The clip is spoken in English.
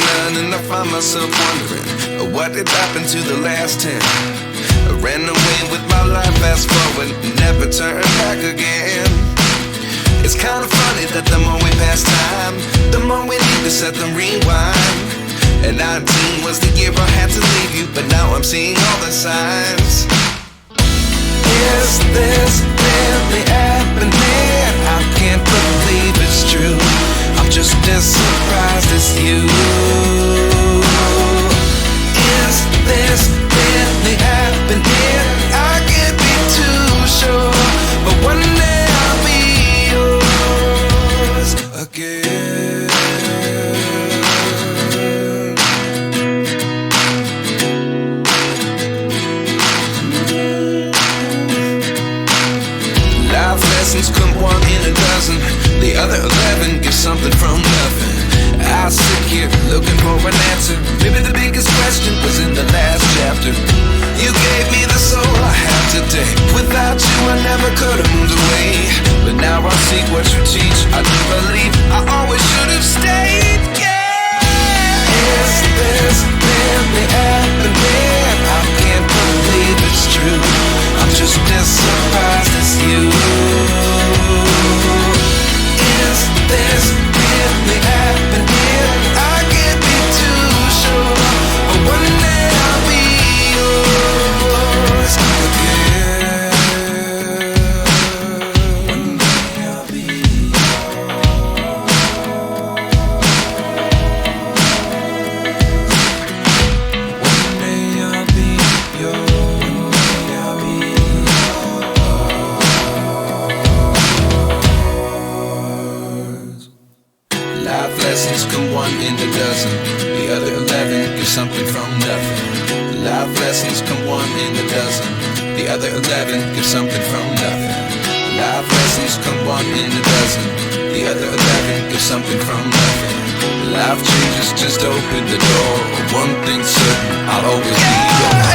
none, and I find myself wondering, what did happen to the last 10? I ran away with my life, fast forward, never turn back again. It's kind of funny that the more we pass time, the more we need to set the rewind. And 19 was the year I had to leave you, but now I'm seeing all the signs. Is this really happening? I can't believe it's true. I'm just as surprised as you. Is this really happening? I can't be too sure, but one day I'll be yours again. Life lessons come one in a dozen. The other 11 get something from nothing. I sit here looking for an answer. Maybe the biggest question was in the last chapter. You gave me the soul I have today. Without you I never could have moved away. But now I see what you teach. I do believe I always should have stayed. Yeah. Is this really happening? I can't believe it's true. I'm just as surprised as you. Is this really happening? I can't be too sure, but one day I'll be yours again. One day I'll be yours. One day I'll be yours. One day I'll be yours. Life lessons come one in a dozen. The other 11 get something from nothing. Life lessons come one in a dozen. The other 11 get something from nothing. Life lessons come one in a dozen. The other 11 get something from nothing. Life changes just open the door. One thing's certain, I'll always be yours.